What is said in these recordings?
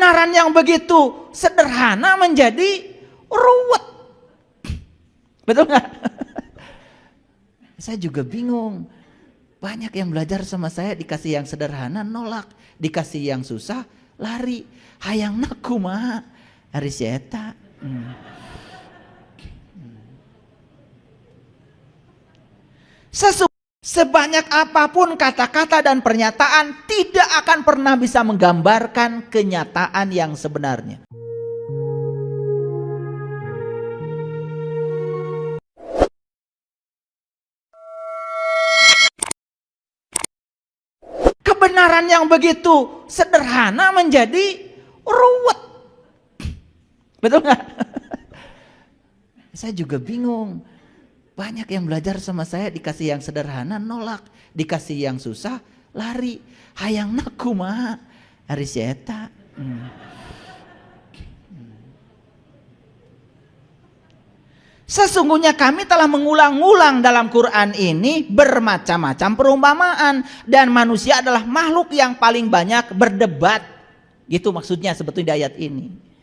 Kebenaran yang begitu sederhana menjadi ruwet. Betul nggak? Saya juga bingung. Banyak yang belajar sama saya, dikasih yang sederhana nolak, dikasih yang susah lari. Hayang naku mah hari eta. Sebanyak apapun kata-kata dan pernyataan tidak akan pernah bisa menggambarkan kenyataan yang sebenarnya. Kebenaran yang begitu sederhana menjadi ruwet. Betul nggak? Saya juga bingung. Banyak yang belajar sama saya, dikasih yang sederhana nolak, dikasih yang susah lari. Hayang naku mah hari eta. Sesungguhnya kami telah mengulang-ulang dalam Quran ini bermacam-macam perumpamaan, dan manusia adalah makhluk yang paling banyak berdebat. Gitu maksudnya sebetulnya di ayat ini.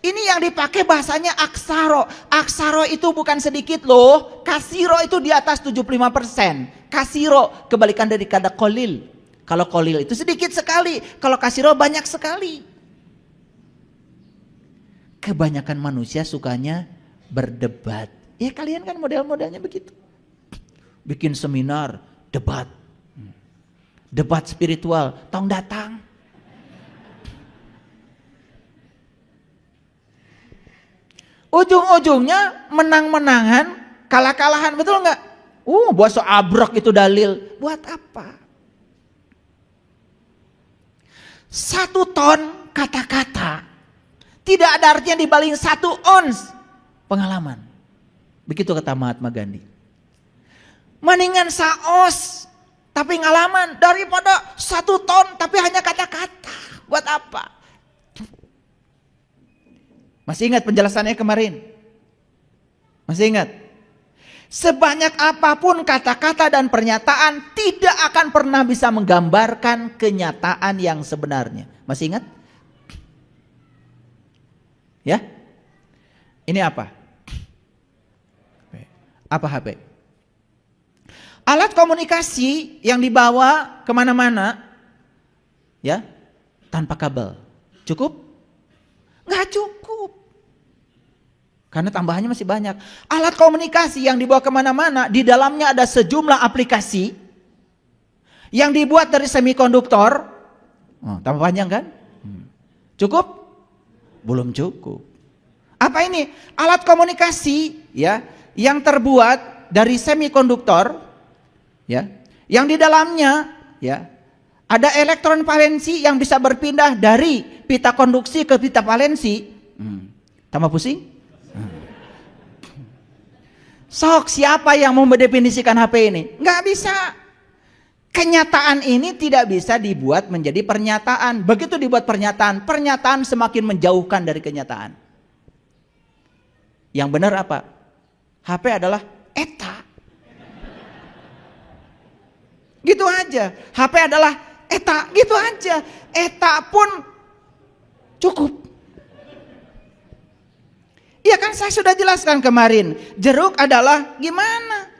Ini yang dipakai bahasanya aksaro. Aksaro itu bukan sedikit loh. Kasiro itu di atas 75%. Kasiro kebalikan dari kata kolil. Kalau kolil itu sedikit sekali. Kalau kasiro banyak sekali. Kebanyakan manusia sukanya berdebat. Ya kalian kan model-modelnya begitu. Bikin seminar, debat. Debat spiritual, tahun datang. Ujung-ujungnya menang-menangan, kalah-kalahan, betul nggak? Buat so abrok itu dalil. Buat apa? 1 ton kata-kata tidak ada artinya dibanding 1 ons pengalaman. Begitu kata Mahatma Gandhi. Mendingan saos tapi ngalaman daripada 1 ton tapi hanya kata-kata. Buat apa? Masih ingat penjelasannya kemarin? Masih ingat? Sebanyak apapun kata-kata dan pernyataan tidak akan pernah bisa menggambarkan kenyataan yang sebenarnya. Masih ingat? Ya? Ini apa? Apa HP? Alat komunikasi yang dibawa kemana-mana, ya, tanpa kabel. Cukup? Nggak cukup. Karena tambahannya masih banyak. Alat komunikasi yang dibawa kemana-mana, di dalamnya ada sejumlah aplikasi yang dibuat dari semikonduktor. Tambah panjang kan? Cukup? Belum cukup. Apa ini? Alat komunikasi ya, yang terbuat dari semikonduktor, ya, yang di dalamnya ya ada elektron valensi yang bisa berpindah dari pita konduksi ke pita valensi. Tambah pusing? Sok, siapa yang mau mendefinisikan HP ini? Nggak bisa. Kenyataan ini tidak bisa dibuat menjadi pernyataan. Begitu dibuat pernyataan, pernyataan semakin menjauhkan dari kenyataan. Yang benar apa? HP adalah eta. Gitu aja. HP adalah eta, gitu aja. Eta pun cukup. Iya kan, saya sudah jelaskan kemarin. Jeruk adalah gimana?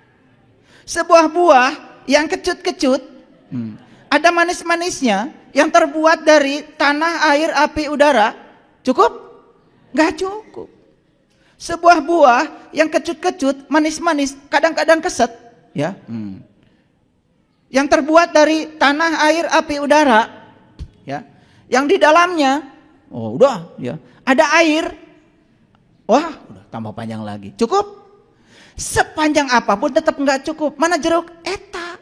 Sebuah buah yang kecut-kecut, ada manis-manisnya, yang terbuat dari tanah, air, api, udara. Cukup? Gak cukup. Sebuah buah yang kecut-kecut, manis-manis, kadang-kadang keset, ya, yang terbuat dari tanah, air, api, udara, ya, yang di dalamnya, udah, ya, ada air. Wah, udah tambah panjang lagi. Cukup? Sepanjang apapun tetap nggak cukup. Mana jeruk? Eta.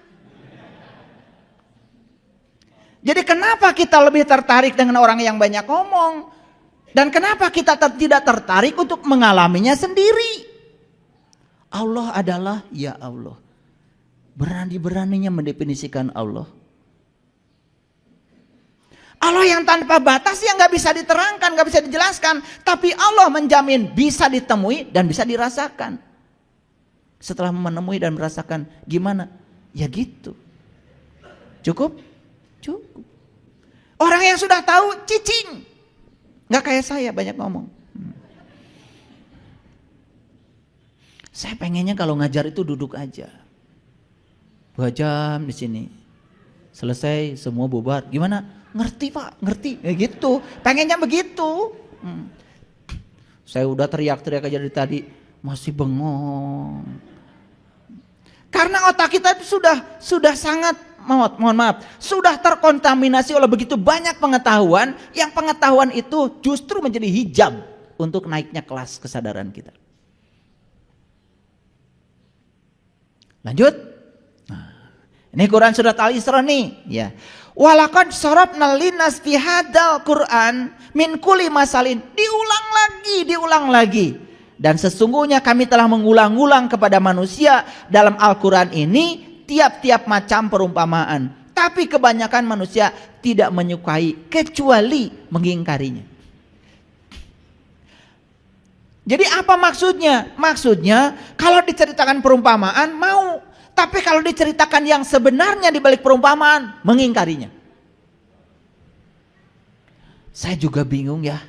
Jadi kenapa kita lebih tertarik dengan orang yang banyak ngomong? Dan kenapa kita tidak tertarik untuk mengalaminya sendiri? Allah adalah ya Allah. Berani-beraninya mendefinisikan Allah. Allah yang tanpa batas yang nggak bisa diterangkan, nggak bisa dijelaskan, tapi Allah menjamin bisa ditemui dan bisa dirasakan. Setelah menemui dan merasakan, gimana? Ya gitu. Cukup? Cukup. Orang yang sudah tahu cicing, Nggak kayak saya banyak ngomong. Saya pengennya kalau ngajar itu duduk aja. 2 jam di sini. Selesai semua bubar. Gimana? Ngerti Pak, ngerti. Ya gitu. Pengennya begitu. Saya udah teriak-teriak aja dari tadi, masih bengong. Karena otak kita itu sudah sangat, mohon maaf, sudah terkontaminasi oleh begitu banyak pengetahuan, yang pengetahuan itu justru menjadi hijab untuk naiknya kelas kesadaran kita. Lanjut. Ini Quran surat Al-Isra nih, ya. Walaqad sarafna linnas fi hadzal Qur'an min kulli masalin. Diulang lagi. Dan sesungguhnya kami telah mengulang-ulang kepada manusia dalam Al-Qur'an ini tiap-tiap macam perumpamaan. Tapi kebanyakan manusia tidak menyukai kecuali mengingkarinya. Jadi apa maksudnya? Maksudnya kalau diceritakan perumpamaan mau. Tapi kalau diceritakan yang sebenarnya di balik perumpamaan, mengingkarinya. Saya juga bingung ya.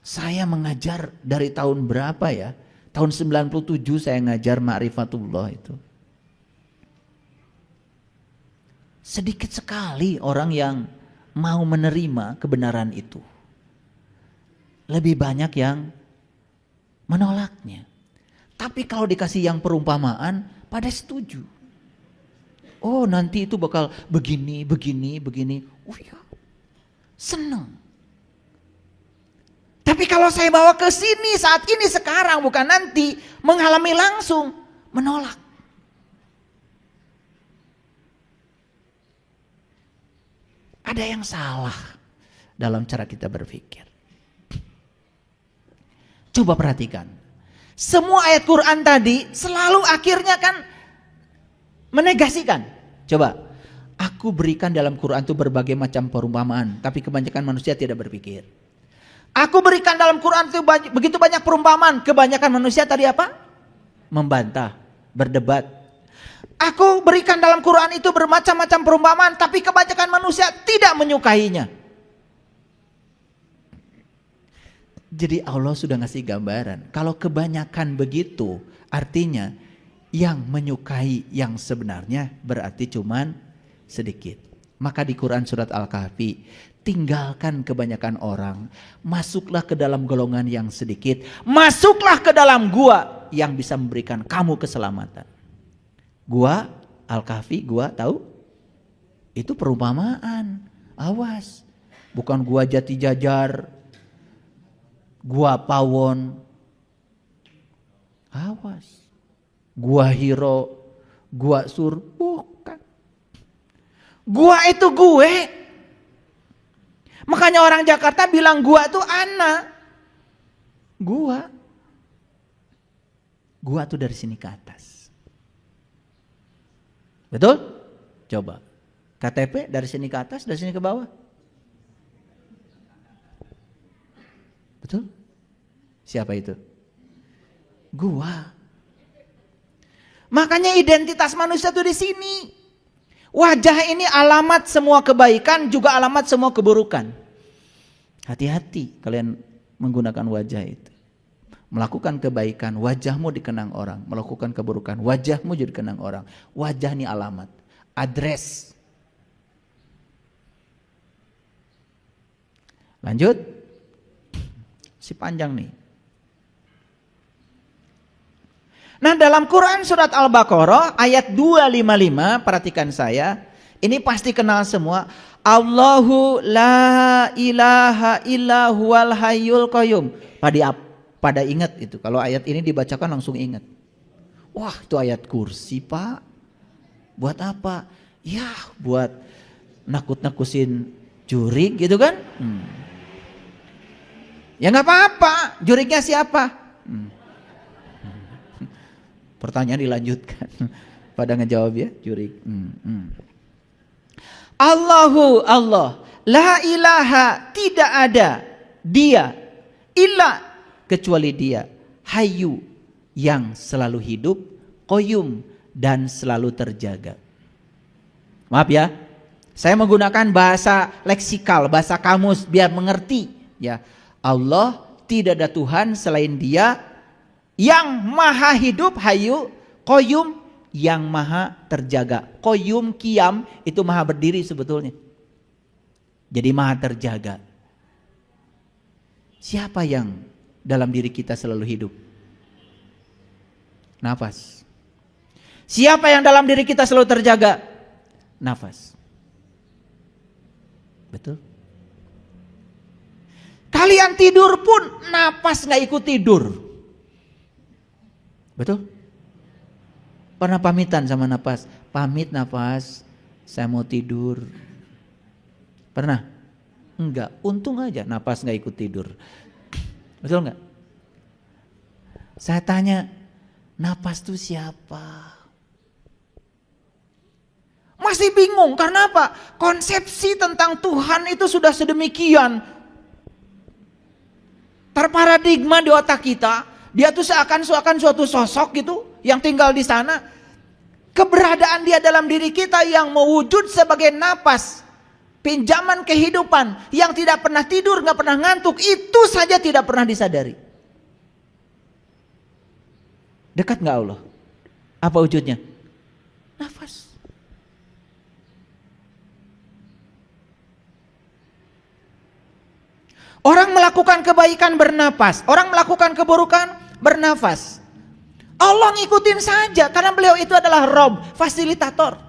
Saya mengajar dari tahun berapa ya? Tahun 97 saya ngajar Ma'rifatullah itu. Sedikit sekali orang yang mau menerima kebenaran itu. Lebih banyak yang menolaknya. Tapi kalau dikasih yang perumpamaan, pada setuju. Oh nanti itu bakal begini. Oh ya, senang. Tapi kalau saya bawa ke sini saat ini sekarang, bukan nanti, mengalami langsung, menolak. Ada yang salah dalam cara kita berpikir. Coba perhatikan. Semua ayat Quran tadi selalu akhirnya kan menegasikan. Coba, aku berikan dalam Quran itu berbagai macam perumpamaan, tapi kebanyakan manusia tidak berpikir. Aku berikan dalam Quran itu begitu banyak perumpamaan, kebanyakan manusia tadi apa? Membantah, berdebat. Aku berikan dalam Quran itu bermacam-macam perumpamaan, tapi kebanyakan manusia tidak menyukainya. Jadi Allah sudah ngasih gambaran. Kalau kebanyakan begitu, artinya yang menyukai yang sebenarnya berarti cuman sedikit. Maka di Quran surat Al-Kahfi, tinggalkan kebanyakan orang, masuklah ke dalam golongan yang sedikit, masuklah ke dalam gua yang bisa memberikan kamu keselamatan. Gua Al-Kahfi, gua tahu? Itu perumpamaan. Awas, bukan gua Jati Jajar, gua Pawon, awas. Gua Hiro, gua Sur, bukan. Gua itu gue. Makanya orang Jakarta bilang gua itu anak. Gua tuh dari sini ke atas. Betul? Coba. KTP dari sini ke atas, dari sini ke bawah. Betul? Siapa itu? Gua. Makanya identitas manusia itu di sini. Wajah ini alamat semua kebaikan, juga alamat semua keburukan. Hati-hati kalian menggunakan wajah itu. Melakukan kebaikan, wajahmu dikenang orang. Melakukan keburukan, wajahmu juga dikenang orang. Wajah ini alamat, address. Lanjut. Si panjang nih. Nah dalam Quran surat Al-Baqarah ayat 255, perhatikan saya, ini pasti kenal semua. Allahu la ilaha illa huwal hayyul qayyum. Pada ingat itu, kalau ayat ini dibacakan langsung ingat. Wah itu ayat kursi Pak. Buat apa? Ya buat nakut-nakusin jurig gitu kan. Ya nggak apa-apa, jurignya siapa? Pertanyaan dilanjutkan. Pada ngejawab ya, jurig. Allahu Allah, la ilaha, tidak ada dia, illa, kecuali dia, hayyu, yang selalu hidup, qayyum, dan selalu terjaga. Maaf ya, Saya menggunakan bahasa leksikal, bahasa kamus biar mengerti ya. Allah tidak ada Tuhan selain Dia yang maha hidup, hayu, qayyum, yang maha terjaga. Qayyum, qiyam itu maha berdiri sebetulnya. Jadi maha terjaga. Siapa yang dalam diri kita selalu hidup? Nafas. Siapa yang dalam diri kita selalu terjaga? Nafas. Betul? Kalian tidur pun nafas gak ikut tidur. Betul? Pernah pamitan sama nafas? Pamit nafas, saya mau tidur. Pernah? Enggak, untung aja nafas gak ikut tidur. Betul gak? Saya tanya, nafas itu siapa? Masih bingung, karena apa? Konsepsi tentang Tuhan itu sudah sedemikian terparadigma di otak kita. Dia tuh seakan suatu sosok gitu yang tinggal di sana. Keberadaan Dia dalam diri kita yang mewujud sebagai napas, pinjaman kehidupan, yang tidak pernah tidur, gak pernah ngantuk, itu saja tidak pernah disadari. Dekat gak Allah? Apa wujudnya? Nafas. Orang melakukan kebaikan bernapas, orang melakukan keburukan bernafas. Allah ngikutin saja karena beliau itu adalah Rob, fasilitator.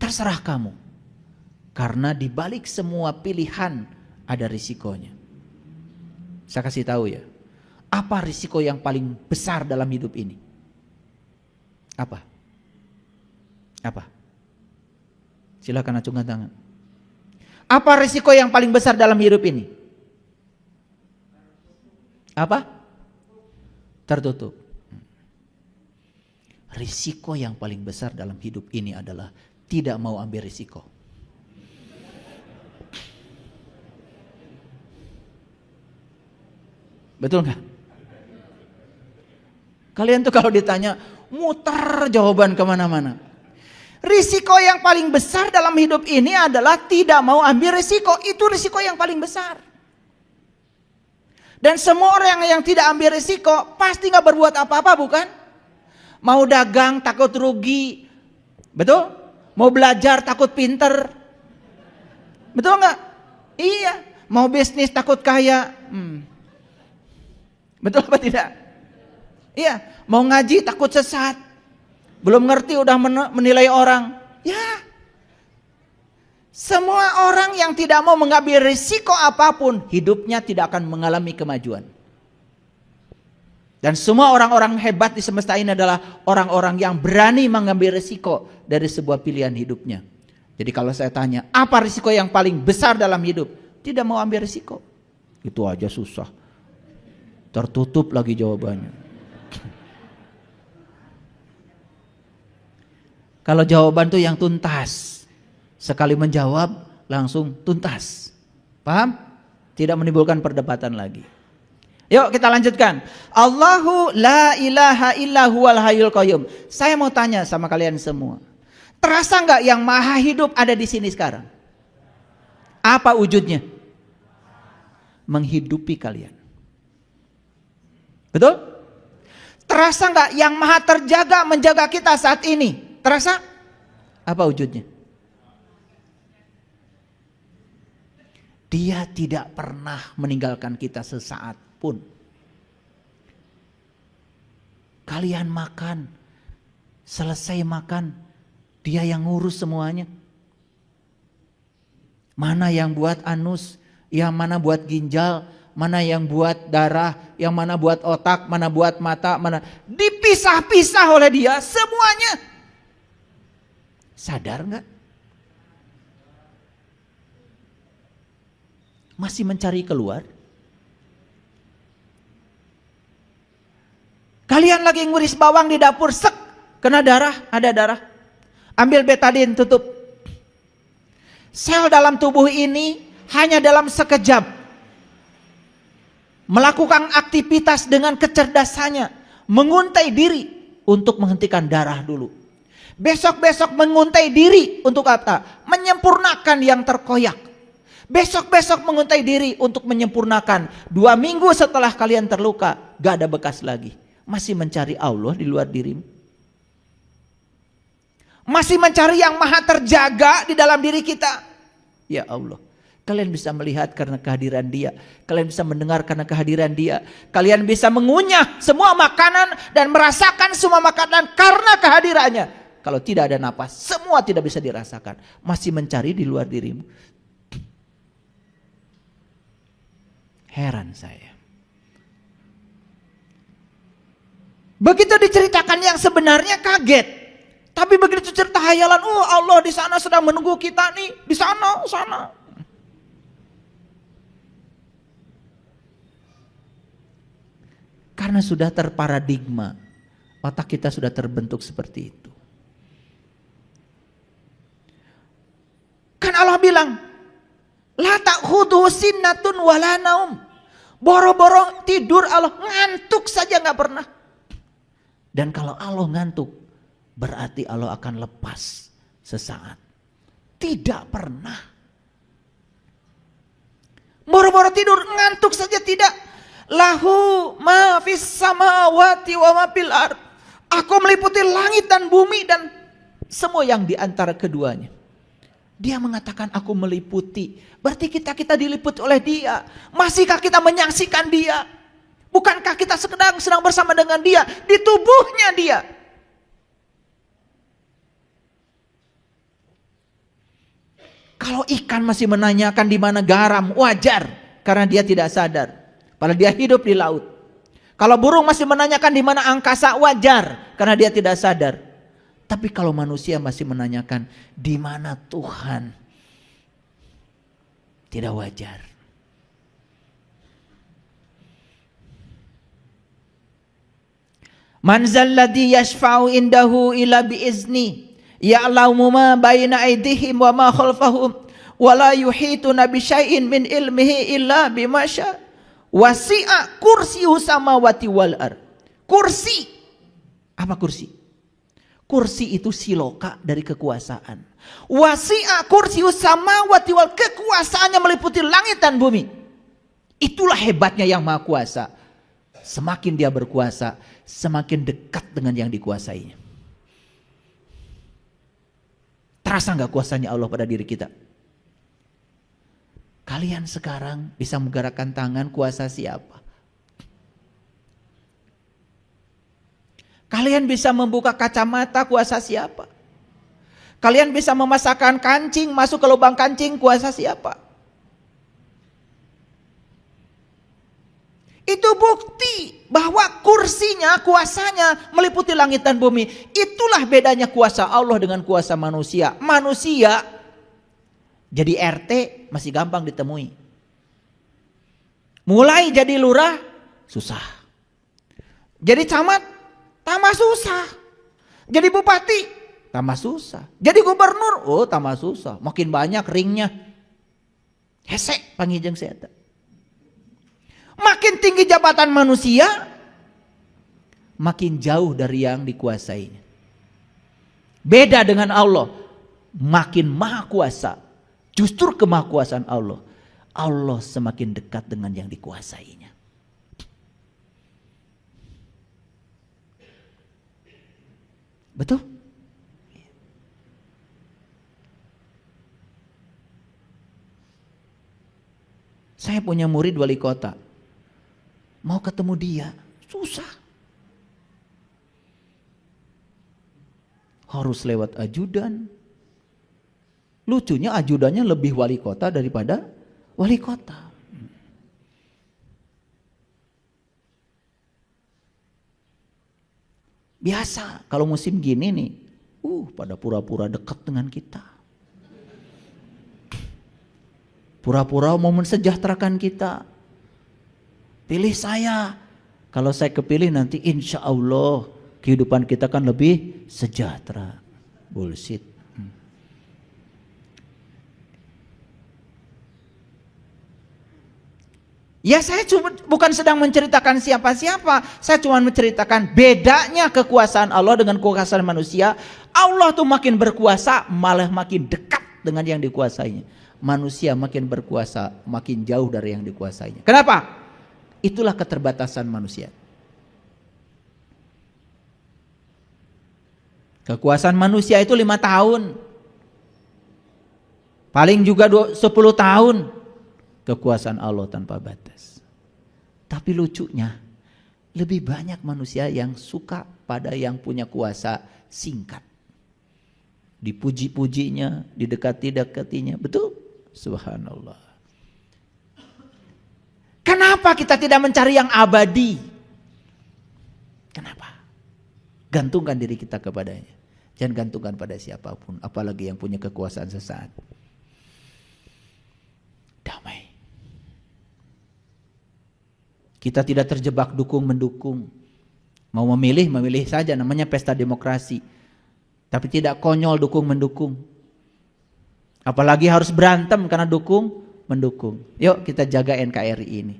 Terserah kamu. Karena di balik semua pilihan ada risikonya. Saya kasih tahu ya. Apa risiko yang paling besar dalam hidup ini? Apa? Apa? Silakan acungkan tangan. Apa risiko yang paling besar dalam hidup ini? Apa? Tertutup. Risiko yang paling besar dalam hidup ini adalah tidak mau ambil risiko. Betul nggak? Kalian tuh kalau ditanya muter jawaban kemana-mana. Risiko yang paling besar dalam hidup ini adalah tidak mau ambil risiko. Itu risiko yang paling besar. Dan semua orang yang tidak ambil risiko pasti gak berbuat apa-apa, bukan? Mau dagang takut rugi, betul? Mau belajar takut pinter, betul gak? Iya. Mau bisnis takut kaya, betul apa tidak? Iya. Mau ngaji takut sesat, belum ngerti udah menilai orang. Ya. Semua orang yang tidak mau mengambil risiko apapun, hidupnya tidak akan mengalami kemajuan. Dan semua orang-orang hebat di semesta ini adalah orang-orang yang berani mengambil risiko dari sebuah pilihan hidupnya. Jadi kalau saya tanya, apa risiko yang paling besar dalam hidup? Tidak mau ambil risiko. Itu aja susah. Tertutup lagi jawabannya. Kalau jawaban tuh yang tuntas. Sekali menjawab langsung tuntas. Paham? Tidak menimbulkan perdebatan lagi. Yuk kita lanjutkan. Allahu la ilaha illa huwal hayyul qayyum. Saya mau tanya sama kalian semua. Terasa enggak yang maha hidup ada di sini sekarang? Apa wujudnya? Menghidupi kalian. Betul? Terasa enggak yang maha terjaga menjaga kita saat ini? Terasa? Apa wujudnya? Dia tidak pernah meninggalkan kita sesaat pun. Kalian makan, selesai makan, Dia yang ngurus semuanya. Mana yang buat anus, yang mana buat ginjal, mana yang buat darah, yang mana buat otak, mana buat mata, mana dipisah-pisah oleh Dia semuanya. Sadar nggak? Masih mencari keluar? Kalian lagi nguris bawang di dapur, sek, kena darah, ada darah. Ambil betadin, tutup. Sel dalam tubuh ini hanya dalam sekejap melakukan aktivitas dengan kecerdasannya, menguntai diri untuk menghentikan darah dulu. Besok-besok menguntai diri untuk apa? Menyempurnakan yang terkoyak. Besok-besok menguntai diri untuk menyempurnakan. 2 minggu setelah kalian terluka, gak ada bekas lagi. Masih mencari Allah di luar dirimu. Masih mencari yang maha terjaga di dalam diri kita. Ya Allah, kalian bisa melihat karena kehadiran Dia. Kalian bisa mendengar karena kehadiran Dia. Kalian bisa mengunyah semua makanan dan merasakan semua makanan karena kehadirannya. Kalau tidak ada napas, semua tidak bisa dirasakan. Masih mencari di luar dirimu. Heran saya. Begitu diceritakan yang sebenarnya kaget. Tapi begitu cerita hayalan, Allah di sana sedang menunggu kita nih, di sana. Karena sudah terparadigma, otak kita sudah terbentuk seperti itu. Kan Allah bilang, la ta'khudhuhu sinnatun wala naum. Boro-boro tidur Allah, ngantuk saja nggak pernah. Dan kalau Allah ngantuk, berarti Allah akan lepas sesaat. Tidak pernah. Boro-boro tidur, ngantuk saja tidak. Lahu ma fis samawati wa ma fil ard. Aku meliputi langit dan bumi dan semua yang di antara keduanya. Dia mengatakan aku meliputi. Berarti kita diliputi oleh Dia. Masihkah kita menyaksikan Dia? Bukankah kita sedang bersama dengan Dia di tubuhnya Dia? Kalau ikan masih menanyakan di mana garam, wajar karena dia tidak sadar. Padahal dia hidup di laut. Kalau burung masih menanyakan di mana angkasa, wajar karena dia tidak sadar. Tapi kalau manusia masih menanyakan di mana Tuhan, tidak wajar. Man zalladhi yashfa'u indahu illa biizni ya'lamu ma baina aydihim wa ma khalfahum wa la yuhituna bi syai'in min ilmihi illa bima syaa. Wasi'a kursiyus samawati wal ard. Kursi. Apa kursi? Kursi itu siloka dari kekuasaan. Wasi'a kursius samawati wal, kekuasaannya meliputi langit dan bumi. Itulah hebatnya yang Maha Kuasa. Semakin dia berkuasa, semakin dekat dengan yang dikuasainya. Terasa nggak kuasanya Allah pada diri kita? Kalian sekarang bisa menggerakkan tangan, kuasa siapa? Kalian bisa membuka kacamata, kuasa siapa? Kalian bisa memasakkan kancing, masuk ke lubang kancing, kuasa siapa? Itu bukti bahwa kursinya, kuasanya meliputi langit dan bumi. Itulah bedanya kuasa Allah dengan kuasa manusia. Manusia jadi RT masih gampang ditemui. Mulai jadi lurah susah. Jadi camat tambah susah. Jadi bupati tambah susah. Jadi gubernur tambah susah. Makin banyak ringnya. Hesek pangijeng seeta. Makin tinggi jabatan manusia, makin jauh dari yang dikuasainya. Beda dengan Allah, makin maha kuasa. Justru kemahakuasaan Allah, Allah semakin dekat dengan yang dikuasainya. Betul? Saya punya murid wali kota. Mau ketemu dia, susah. Harus lewat ajudan. Lucunya ajudannya lebih wali kota daripada wali kota. Biasa kalau musim gini nih, pada pura-pura dekat dengan kita. Pura-pura mau mensejahterakan kita. Pilih saya. Kalau saya kepilih nanti insya Allah kehidupan kita kan lebih sejahtera. Bullshit. Ya saya bukan sedang menceritakan siapa-siapa. Saya cuma menceritakan bedanya kekuasaan Allah dengan kekuasaan manusia. Allah tuh makin berkuasa malah makin dekat dengan yang dikuasainya. Manusia makin berkuasa makin jauh dari yang dikuasainya. Kenapa? Itulah keterbatasan manusia. Kekuasaan manusia itu 5 tahun. Paling juga 10 tahun. Kekuasaan Allah tanpa batas. Tapi lucunya lebih banyak manusia yang suka pada yang punya kuasa singkat. Dipuji-pujinya, didekati-dekatinya. Betul? Subhanallah. Kenapa kita tidak mencari yang abadi? Kenapa? Gantungkan diri kita kepadanya. Jangan gantungkan pada siapapun, apalagi yang punya kekuasaan sesaat. Damai. Kita tidak terjebak dukung-mendukung. Mau memilih saja, namanya pesta demokrasi. Tapi tidak konyol dukung-mendukung. Apalagi harus berantem karena dukung-mendukung. Yuk kita jaga NKRI ini.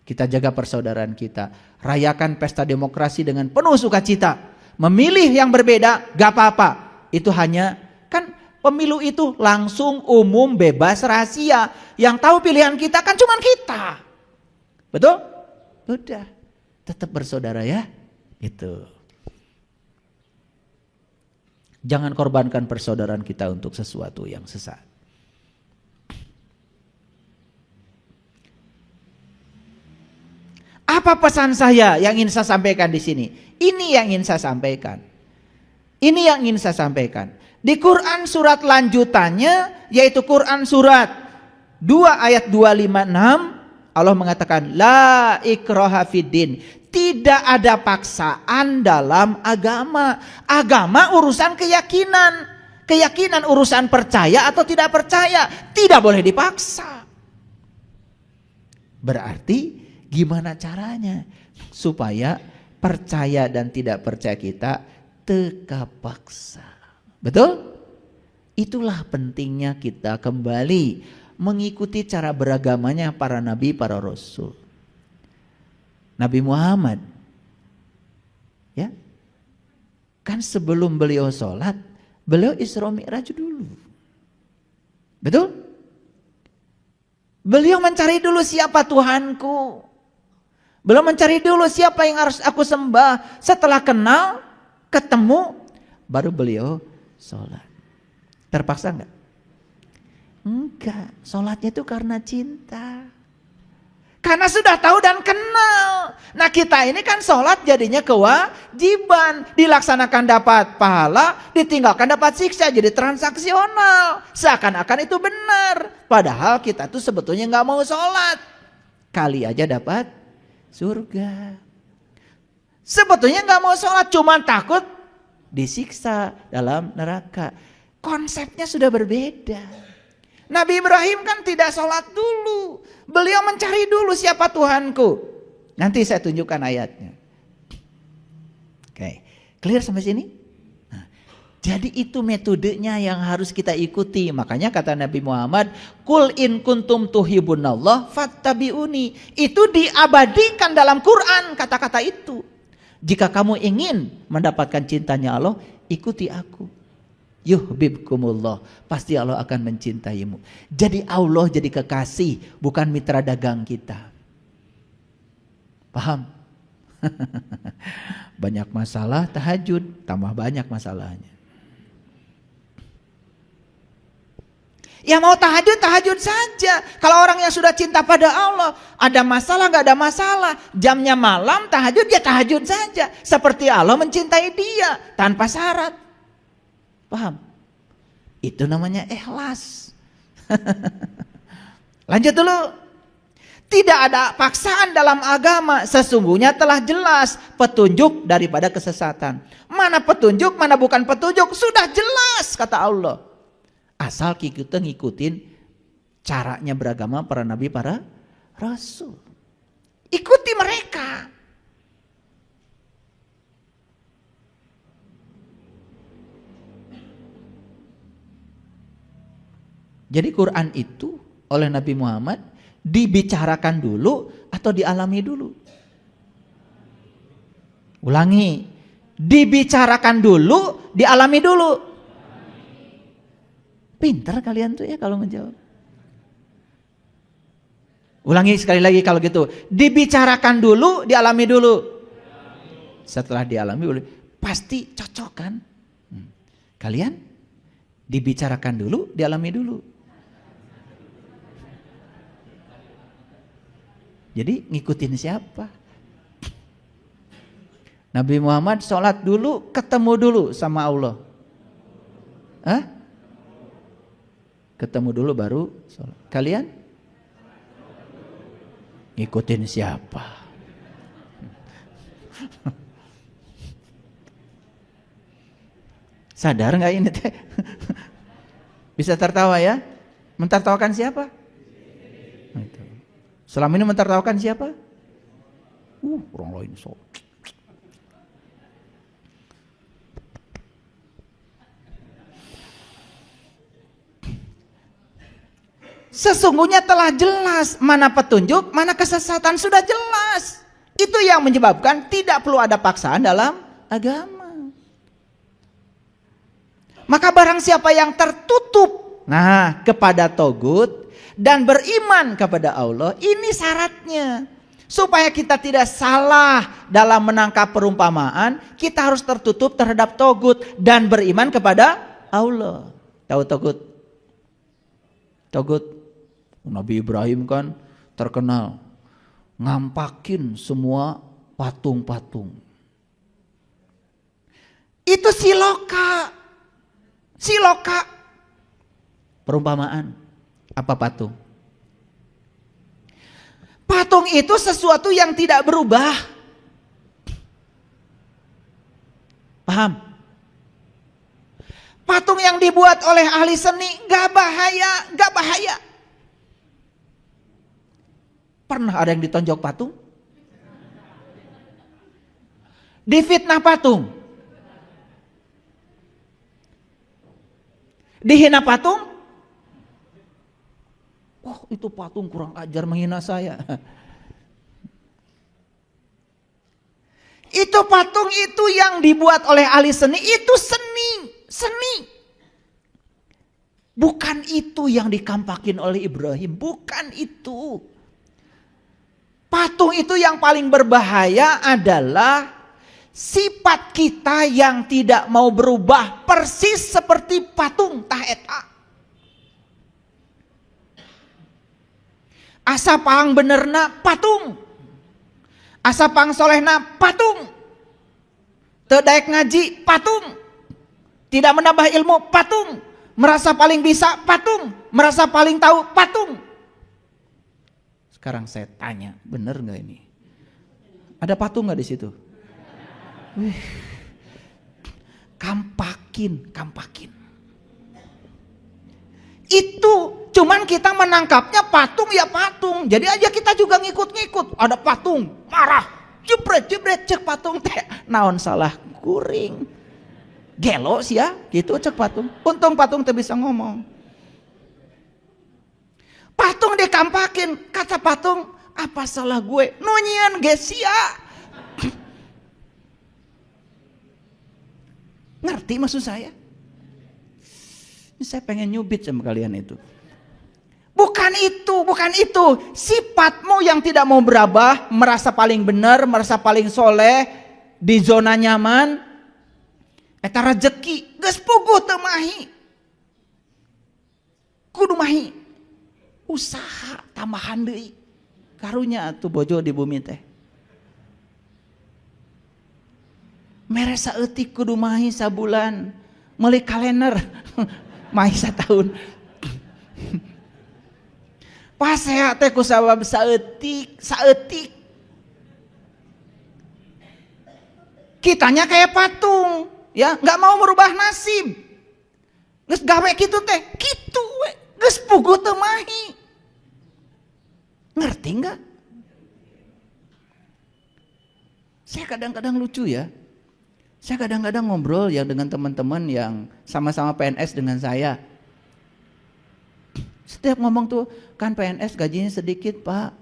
Kita jaga persaudaraan kita. Rayakan pesta demokrasi dengan penuh sukacita. Memilih yang berbeda gak apa-apa. Itu hanya, kan pemilu itu langsung, umum, bebas, rahasia. Yang tahu pilihan kita kan cuma kita. Betul? Udah. Tetap bersaudara ya. Gitu. Jangan korbankan persaudaraan kita untuk sesuatu yang sesat. Apa pesan saya yang ingin saya sampaikan di sini? Ini yang ingin saya sampaikan. Ini yang ingin saya sampaikan. Di Quran surat lanjutannya, yaitu Quran surat 2 ayat 256, Allah mengatakan, La ikraha fiddin. Tidak ada paksaan dalam agama. Agama urusan keyakinan. Keyakinan urusan percaya atau tidak percaya. Tidak boleh dipaksa. Berarti gimana caranya supaya percaya dan tidak percaya kita teka paksa. Betul? Itulah pentingnya kita kembali mengikuti cara beragamanya para nabi, para rasul. Nabi Muhammad, ya, kan sebelum beliau sholat, beliau Isra Mi'raj dulu. Betul? Beliau mencari dulu siapa Tuhanku. Beliau mencari dulu siapa yang harus aku sembah. Setelah kenal, ketemu, baru beliau sholat. Terpaksa enggak? Enggak, sholatnya itu karena cinta. Karena sudah tahu dan kenal. Nah kita ini kan sholat jadinya kewajiban. Dilaksanakan dapat pahala, ditinggalkan dapat siksa. Jadi transaksional. Seakan-akan itu benar. Padahal kita tuh sebetulnya gak mau sholat. Kali aja dapat surga. Sebetulnya gak mau sholat, cuma takut disiksa dalam neraka. Konsepnya sudah berbeda. Nabi Ibrahim kan tidak sholat dulu. Beliau mencari dulu siapa Tuhanku. Nanti saya tunjukkan ayatnya. Oke, clear sampai sini? Nah, jadi itu metodenya yang harus kita ikuti. Makanya kata Nabi Muhammad, Qul in kuntum tuhibunallah fattabi'uni. Itu diabadikan dalam Quran kata-kata itu. Jika kamu ingin mendapatkan cintanya Allah, ikuti aku. Yuhibbukumullah, pasti Allah akan mencintaimu. Jadi Allah jadi kekasih, bukan mitra dagang kita. Paham? Banyak masalah tahajud, tambah banyak masalahnya. Ya mau tahajud, tahajud saja. Kalau orang yang sudah cinta pada Allah, ada masalah gak ada masalah. Jamnya malam tahajud, ya tahajud saja. Seperti Allah mencintai dia, tanpa syarat. Paham? Itu namanya ikhlas. Lanjut dulu. Tidak ada paksaan dalam agama. Sesungguhnya telah jelas petunjuk daripada kesesatan. Mana petunjuk, mana bukan petunjuk, sudah jelas kata Allah. Asal kita ngikutin caranya beragama para nabi, para rasul. Ikuti mereka. Jadi Quran itu oleh Nabi Muhammad dibicarakan dulu atau dialami dulu? Ulangi, Dibicarakan dulu, dialami dulu. Pintar kalian tuh ya kalau menjawab. Ulangi sekali lagi kalau gitu. Dibicarakan dulu, dialami dulu. Setelah dialami, pasti cocok kan? Kalian dibicarakan dulu, dialami dulu. Jadi ngikutin siapa? Nabi Muhammad sholat dulu, ketemu dulu sama Allah. Hah? Ketemu dulu baru sholat. Kalian? Ngikutin siapa? Sadar nggak ini teh? Bisa tertawa ya? Mentertawakan siapa? Selama ini mentertawakan siapa? Orang lain so. Sesungguhnya telah jelas mana petunjuk, mana kesesatan, sudah jelas. Itu yang menyebabkan tidak perlu ada paksaan dalam agama. Maka barang siapa yang tertutup kepada togut dan beriman kepada Allah, ini syaratnya. Supaya kita tidak salah dalam menangkap perumpamaan, kita harus tertutup terhadap togut dan beriman kepada Allah. Tahu togut? Togut. Nabi Ibrahim kan terkenal ngampakin semua patung-patung. Itu siloka. Siloka. Perumpamaan. Apa patung? Patung itu sesuatu yang tidak berubah. Paham? Patung yang dibuat oleh ahli seni gak bahaya, gak bahaya. Pernah ada yang ditonjok patung? Difitnah patung? Dihina patung? Oh, itu patung kurang ajar menghina saya. Itu patung itu yang dibuat oleh ahli seni, itu seni, seni. Bukan itu yang dikampakin oleh Ibrahim, bukan itu. Patung itu yang paling berbahaya adalah sifat kita yang tidak mau berubah persis seperti patung tah eta. Asa pang benerna patung. Asa pang solehna patung. Teu daek ngaji patung. Tidak menambah ilmu patung. Merasa paling bisa patung. Merasa paling tahu patung. Sekarang saya tanya, bener nggak ini? Ada patung nggak di situ? Kampakin. Itu cuman kita menangkapnya patung ya patung. Jadi aja kita juga ngikut-ngikut. Ada patung, marah, jebret cek patung teh. Naon salah kuring. Gelo sih ya, gitu cek patung. Untung patung teh bisa ngomong. Patung dikampakin, kata patung, apa salah gue? Nunyian gesia. Ngerti maksud saya? Saya pengen nyubit sama kalian itu. Bukan itu. Sifatmu yang tidak mau berubah, merasa paling benar, merasa paling soleh, di zona nyaman, eta rezeki, geus puguh teu mahi. Kudu mahi. Usaha tambahan deui. Karunya atuh bojo di bumi teh. Mere saeutik kudu mahi sabulan. Meuli kalender mahi satahun. Pasea teh ku sabab saeutik. Kitanya kayak patung, ya, enggak mau merubah nasib. Geus gawe kitu teh, kitu we. Geus puguh teu mahi. Ngerti enggak? Saya kadang-kadang lucu ya. Saya kadang-kadang ngobrol yang dengan teman-teman yang sama-sama PNS dengan saya. Setiap ngomong tuh, kan PNS gajinya sedikit pak.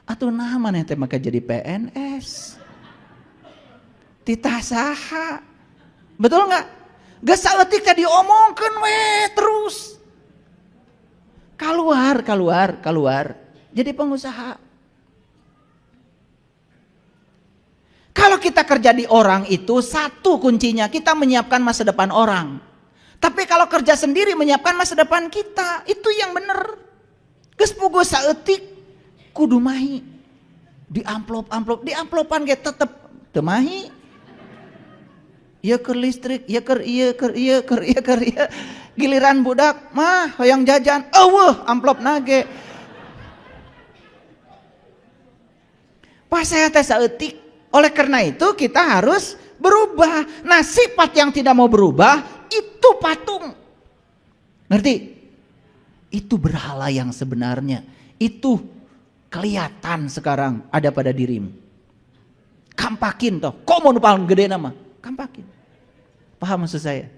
Atuh nah mana teh maka jadi PNS. titah saha. Betul nggak? Geus saeutik teh diomongkeun we terus. Keluar. Jadi pengusaha. Kalau kita kerja di orang itu satu kuncinya, kita menyiapkan masa depan orang. Tapi kalau kerja sendiri menyiapkan masa depan kita, itu yang bener. Geus puguh saeutik kudu mahi. Di amplopan ge tetep teu mahi. Ieu keur listrik, ieu keur ieu. Giliran budak mah hoyong jajan, eueuh amplopna ge. Pas saya teh saeutik. Oleh karena itu kita harus berubah. Nah, sifat yang tidak mau berubah itu patung. Ngerti? Itu berhala yang sebenarnya. Itu kelihatan sekarang ada pada dirimu. Kampakin toh. Kok mau paling gede nama? Kampakin. Paham maksud saya?